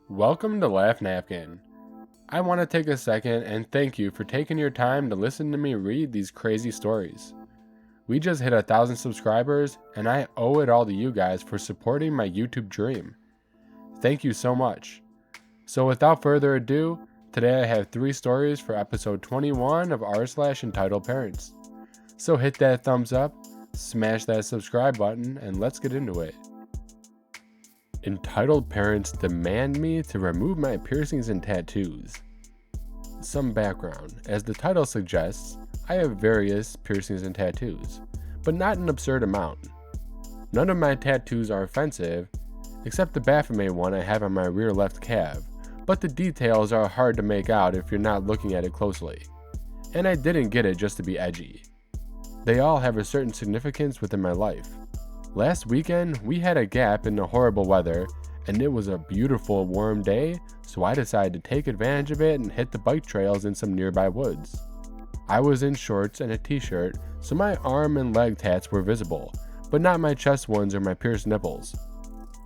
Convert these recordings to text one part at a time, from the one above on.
Welcome to LaughNapkin. I want to take a second and thank you for taking your time to listen to me read these crazy stories. We just hit 1,000 subscribers, and I owe it all to you guys for supporting my YouTube dream. Thank you so much. So without further ado, today I have 3 stories for episode 21 of r/EntitledParents. So hit that thumbs up, smash that subscribe button, and let's get into it. Entitled parents demand me to remove my piercings and tattoos. Some background. As the title suggests, I have various piercings and tattoos, but not an absurd amount. None of my tattoos are offensive, except the Baphomet one I have on my rear left calf, but the details are hard to make out if you're not looking at it closely. And I didn't get it just to be edgy. They all have a certain significance within my life. Last weekend, we had a gap in the horrible weather, and it was a beautiful warm day, so I decided to take advantage of it and hit the bike trails in some nearby woods. I was in shorts and a t-shirt, so my arm and leg tats were visible, but not my chest ones or my pierced nipples.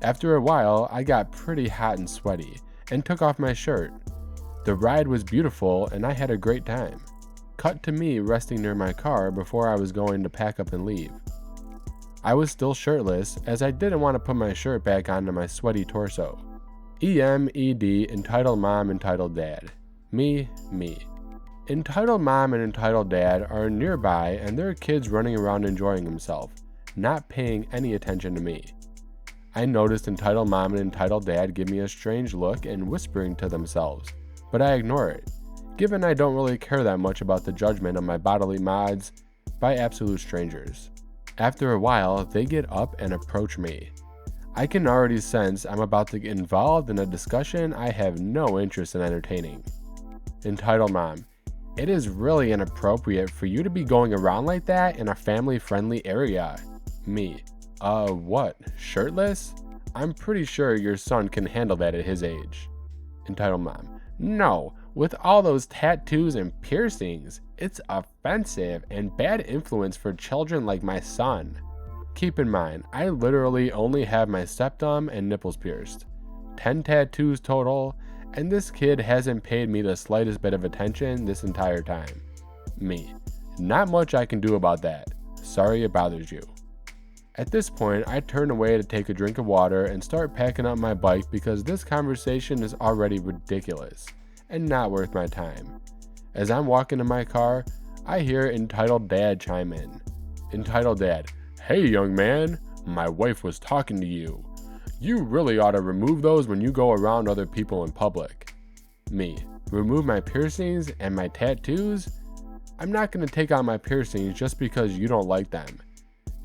After a while, I got pretty hot and sweaty, and took off my shirt. The ride was beautiful, and I had a great time. Cut to me resting near my car before I was going to pack up and leave. I was still shirtless, as I didn't want to put my shirt back onto my sweaty torso. EMED, entitled mom, entitled dad. Me. Entitled mom and entitled dad are nearby, and their kids running around enjoying themselves, not paying any attention to me. I noticed entitled mom and entitled dad give me a strange look and whispering to themselves, but I ignore it, given I don't really care that much about the judgment of my bodily mods by absolute strangers. After a while, they get up and approach me. I can already sense I'm about to get involved in a discussion I have no interest in entertaining. Entitled mom, it is really inappropriate for you to be going around like that in a family-friendly area. Me, what, shirtless? I'm pretty sure your son can handle that at his age. Entitled mom, no, with all those tattoos and piercings, it's offensive and bad influence for children like my son. Keep in mind, I literally only have my septum and nipples pierced. 10 tattoos total, and this kid hasn't paid me the slightest bit of attention this entire time. Me, not much I can do about that. Sorry it bothers you. At this point, I turn away to take a drink of water and start packing up my bike because this conversation is already ridiculous and not worth my time. As I'm walking to my car, I hear entitled dad chime in. Entitled dad, hey young man, my wife was talking to you. You really ought to remove those when you go around other people in public. Me, remove my piercings and my tattoos? I'm not going to take out my piercings just because you don't like them.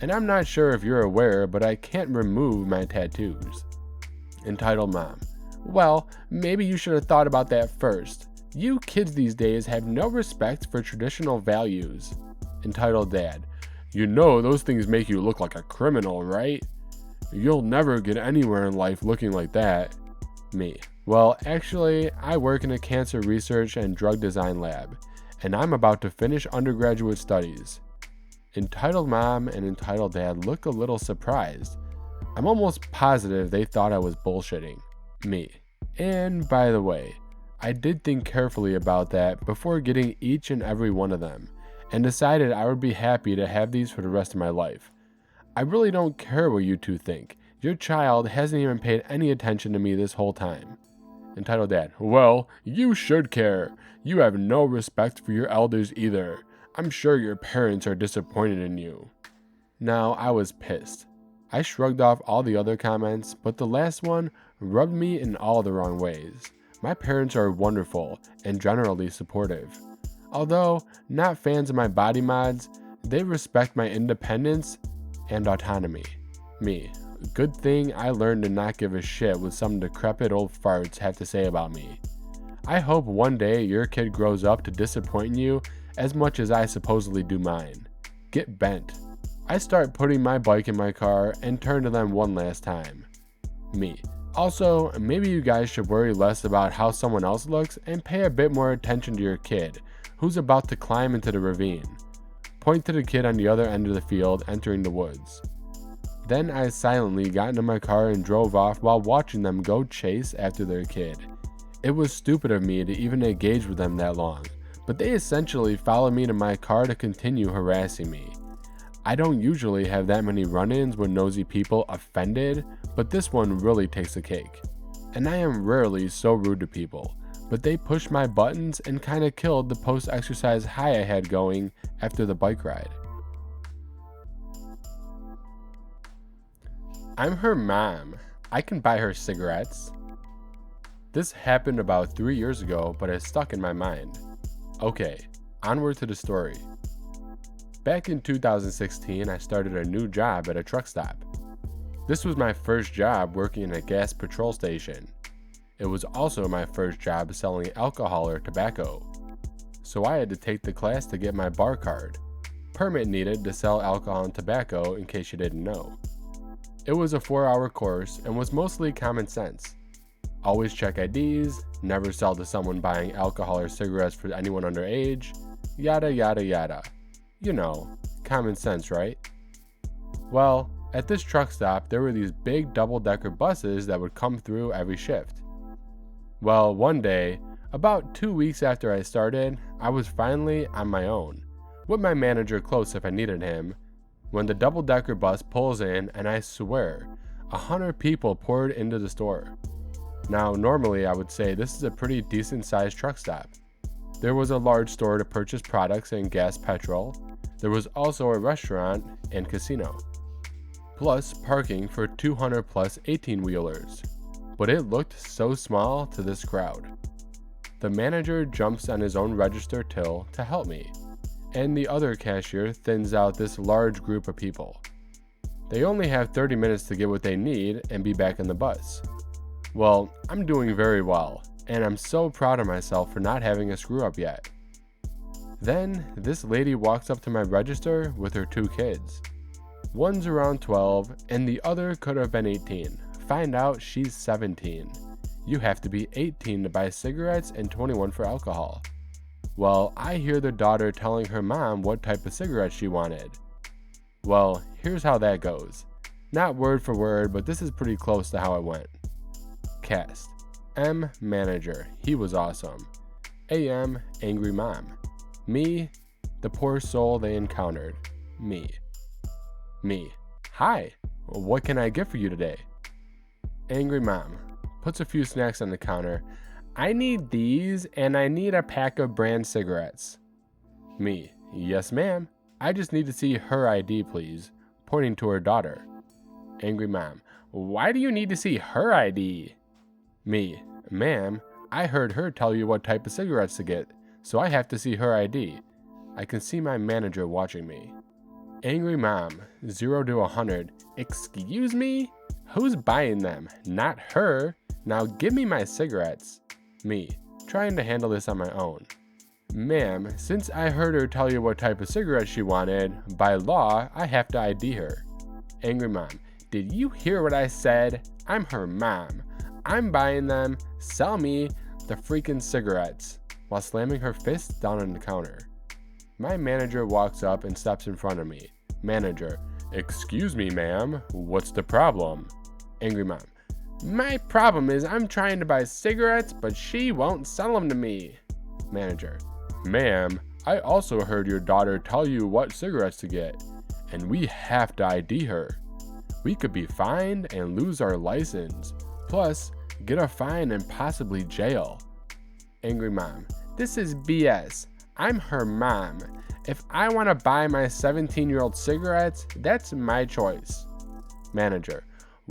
And I'm not sure if you're aware, but I can't remove my tattoos. Entitled mom, well, maybe you should have thought about that first. You kids these days have no respect for traditional values. Entitled dad, you know those things make you look like a criminal, right? You'll never get anywhere in life looking like that. Me, well, actually, I work in a cancer research and drug design lab, and I'm about to finish undergraduate studies. Entitled mom and entitled dad look a little surprised. I'm almost positive they thought I was bullshitting. Me, and by the way, I did think carefully about that before getting each and every one of them, and decided I would be happy to have these for the rest of my life. I really don't care what you two think. Your child hasn't even paid any attention to me this whole time. Entitled dad, well, you should care. You have no respect for your elders either. I'm sure your parents are disappointed in you. Now, I was pissed. I shrugged off all the other comments, but the last one rubbed me in all the wrong ways. My parents are wonderful and generally supportive. Although not fans of my body mods, they respect my independence and autonomy. Me, good thing I learned to not give a shit what some decrepit old farts have to say about me. I hope one day your kid grows up to disappoint you as much as I supposedly do mine. Get bent. I start putting my bike in my car and turn to them one last time. Me, also, maybe you guys should worry less about how someone else looks and pay a bit more attention to your kid, who's about to climb into the ravine. Point to the kid on the other end of the field entering the woods. Then I silently got into my car and drove off while watching them go chase after their kid. It was stupid of me to even engage with them that long, but they essentially followed me to my car to continue harassing me. I don't usually have that many run-ins with nosy people offended, but this one really takes the cake. And I am rarely so rude to people, but they pushed my buttons and kinda killed the post-exercise high I had going after the bike ride. I'm her mom. I can buy her cigarettes. This happened about 3 years ago, but it's stuck in my mind. Okay, onward to the story. Back in 2016, I started a new job at a truck stop. This was my first job working in a gas patrol station. It was also my first job selling alcohol or tobacco. So I had to take the class to get my bar card. Permit needed to sell alcohol and tobacco, in case you didn't know. It was a 4-hour course and was mostly common sense. Always check IDs, never sell to someone buying alcohol or cigarettes for anyone underage, yada yada yada. You know, common sense, right? Well, at this truck stop, there were these big double-decker buses that would come through every shift. Well, one day, about 2 weeks after I started, I was finally on my own, with my manager close if I needed him, when the double-decker bus pulls in, and I swear, 100 people poured into the store. Now, normally I would say this is a pretty decent-sized truck stop. There was a large store to purchase products and gas petrol. There was also a restaurant and casino, plus parking for 200 plus 18-wheelers. But it looked so small to this crowd. The manager jumps on his own register till to help me, and the other cashier thins out this large group of people. They only have 30 minutes to get what they need and be back in the bus. Well, I'm doing very well, and I'm so proud of myself for not having a screw up yet. Then, this lady walks up to my register with her 2 kids. One's around 12, and the other could have been 18. Find out she's 17. You have to be 18 to buy cigarettes and 21 for alcohol. Well, I hear the daughter telling her mom what type of cigarette she wanted. Well, here's how that goes. Not word for word, but this is pretty close to how it went. Cast. M. Manager. He was awesome. AM. Angry mom. Me. The poor soul they encountered. Me. Hi. What can I get for you today? Angry mom. Puts a few snacks on the counter. I need these, and I need a pack of brand cigarettes. Me. Yes, ma'am. I just need to see her ID, please. Pointing to her daughter. Angry mom. Why do you need to see her ID? Me. Ma'am, I heard her tell you what type of cigarettes to get, so I have to see her ID. I can see my manager watching me. Angry mom. 0 to 100. Excuse me? Who's buying them? Not her. Now give me my cigarettes. Me, trying to handle this on my own. Ma'am, since I heard her tell you what type of cigarette she wanted, by law, I have to ID her. Angry mom, did you hear what I said? I'm her mom. I'm buying them. Sell me the freaking cigarettes, while slamming her fist down on the counter. My manager walks up and steps in front of me. Manager, excuse me, ma'am, what's the problem? Angry mom, my problem is I'm trying to buy cigarettes, but she won't sell them to me. Manager, ma'am, I also heard your daughter tell you what cigarettes to get, and we have to ID her. We could be fined and lose our license, plus get a fine and possibly jail. Angry mom, this is BS. I'm her mom. If I want to buy my 17-year-old cigarettes, that's my choice. Manager,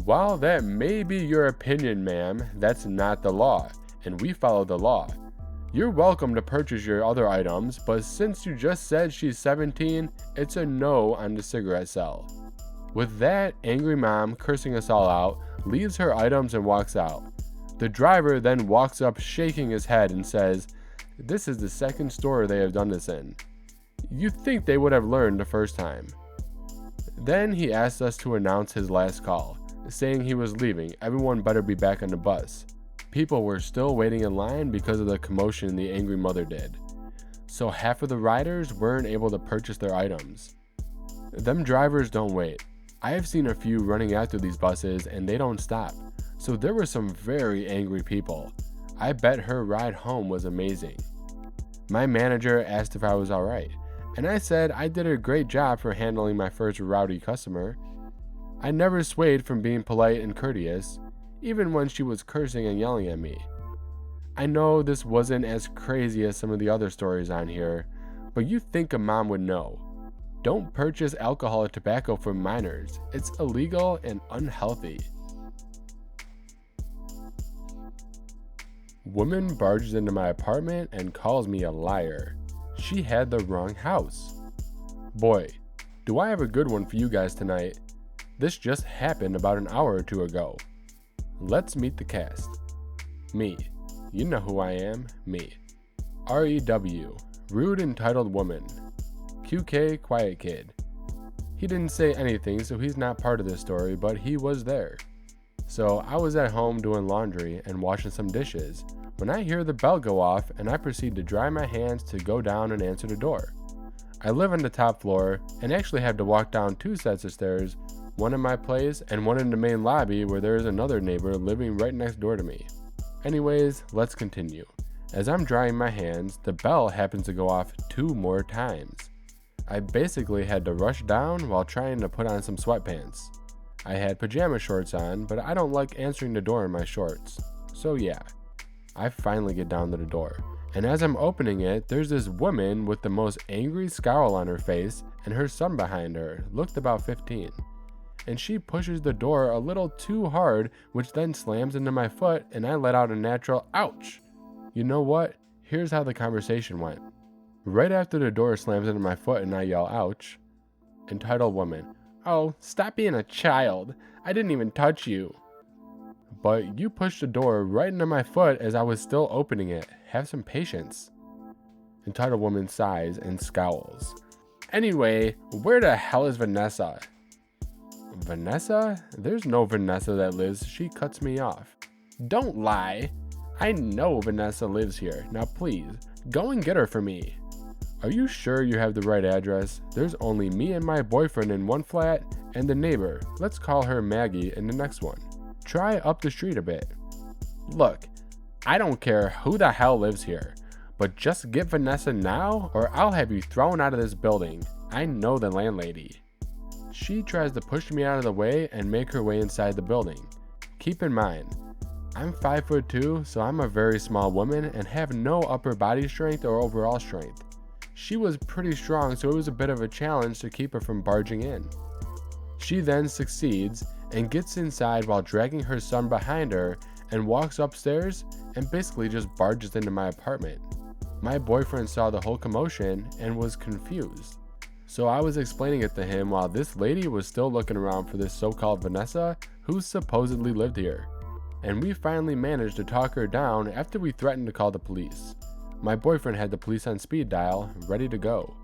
while that may be your opinion, ma'am, that's not the law, and we follow the law. You're welcome to purchase your other items, but since you just said she's 17, it's a no on the cigarette sale. With that, angry mom, cursing us all out, leaves her items and walks out. The driver then walks up shaking his head and says, this is the second store they have done this in. You'd think they would have learned the first time. Then he asked us to announce his last call, saying he was leaving, everyone better be back on the bus. People were still waiting in line because of the commotion the angry mother did. So half of the riders weren't able to purchase their items. Them drivers don't wait. I have seen a few running after these buses and they don't stop, so there were some very angry people. I bet her ride home was amazing. My manager asked if I was alright, and I said I did a great job for handling my first rowdy customer. I never swayed from being polite and courteous, even when she was cursing and yelling at me. I know this wasn't as crazy as some of the other stories on here, but you'd think a mom would know. Don't purchase alcohol or tobacco from minors. It's illegal and unhealthy. Woman barges into my apartment and calls me a liar. She had the wrong house. Boy, do I have a good one for you guys tonight. This just happened about an hour or two ago. Let's meet the cast. Me. You know who I am. Me. REW. Rude entitled woman. QK quiet kid. He didn't say anything, so he's not part of this story, but he was there. So I was at home doing laundry and washing some dishes when I hear the bell go off, and I proceed to dry my hands to go down and answer the door. I live on the top floor and actually have to walk down 2 sets of stairs, one in my place and one in the main lobby where there is another neighbor living right next door to me. Anyways, let's continue. As I'm drying my hands, the bell happens to go off 2 more times. I basically had to rush down while trying to put on some sweatpants. I had pajama shorts on, but I don't like answering the door in my shorts. So yeah, I finally get down to the door. And as I'm opening it, there's this woman with the most angry scowl on her face and her son behind her, looked about 15. And she pushes the door a little too hard, which then slams into my foot, and I let out a natural ouch. You know what? Here's how the conversation went. Right after the door slams into my foot and I yell ouch, entitled woman, "Oh, stop being a child. I didn't even touch you." But you pushed the door right into my foot as I was still opening it. Have some patience. Entitled woman sighs and scowls. Anyway, where the hell is Vanessa? Vanessa? There's no Vanessa that lives. She cuts me off. Don't lie. I know Vanessa lives here. Now please, go and get her for me. Are you sure you have the right address? There's only me and my boyfriend in one flat, and the neighbor, let's call her Maggie, in the next one. Try up the street a bit. Look, I don't care who the hell lives here, but just get Vanessa now or I'll have you thrown out of this building. I know the landlady. She tries to push me out of the way and make her way inside the building. Keep in mind, I'm 5'2", so I'm a very small woman and have no upper body strength or overall strength. She was pretty strong, so it was a bit of a challenge to keep her from barging in. She then succeeds and gets inside while dragging her son behind her and walks upstairs and basically just barges into my apartment. My boyfriend saw the whole commotion and was confused. So I was explaining it to him while this lady was still looking around for this so-called Vanessa who supposedly lived here. And we finally managed to talk her down after we threatened to call the police. My boyfriend had the police on speed dial, ready to go.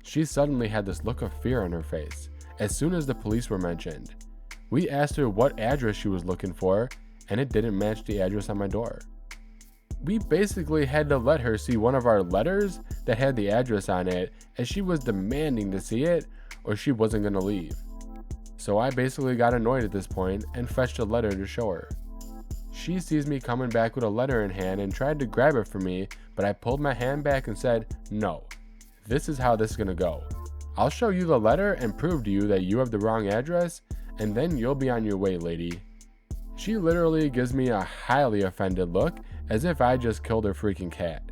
She suddenly had this look of fear on her face as soon as the police were mentioned. We asked her what address she was looking for, and it didn't match the address on my door. We basically had to let her see one of our letters that had the address on it, as she was demanding to see it or she wasn't going to leave. So I basically got annoyed at this point and fetched a letter to show her. She sees me coming back with a letter in hand and tried to grab it from me, but I pulled my hand back and said, "No, this is how this is going to go. I'll show you the letter and prove to you that you have the wrong address, and then you'll be on your way, lady." She literally gives me a highly offended look as if I just killed her freaking cat.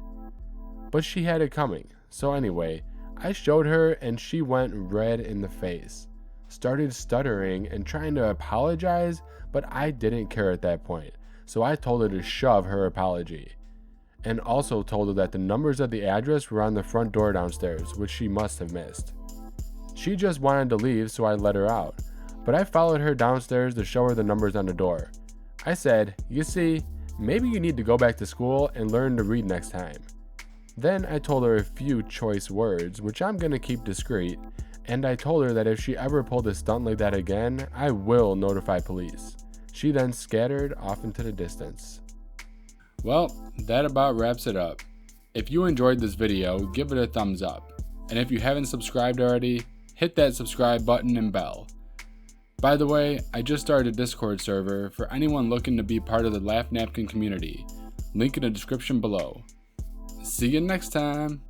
But she had it coming, so anyway, I showed her and she went red in the face, started stuttering and trying to apologize, but I didn't care at that point, so I told her to shove her apology. And also told her that the numbers of the address were on the front door downstairs, which she must have missed. She just wanted to leave, so I let her out, but I followed her downstairs to show her the numbers on the door. I said, "You see, maybe you need to go back to school and learn to read next time." Then I told her a few choice words, which I'm going to keep discreet, and I told her that if she ever pulled a stunt like that again, I will notify police. She then scattered off into the distance. Well, that about wraps it up. If you enjoyed this video, give it a thumbs up. And if you haven't subscribed already, hit that subscribe button and bell. By the way, I just started a Discord server for anyone looking to be part of the LaughNapkin community. Link in the description below. See you next time!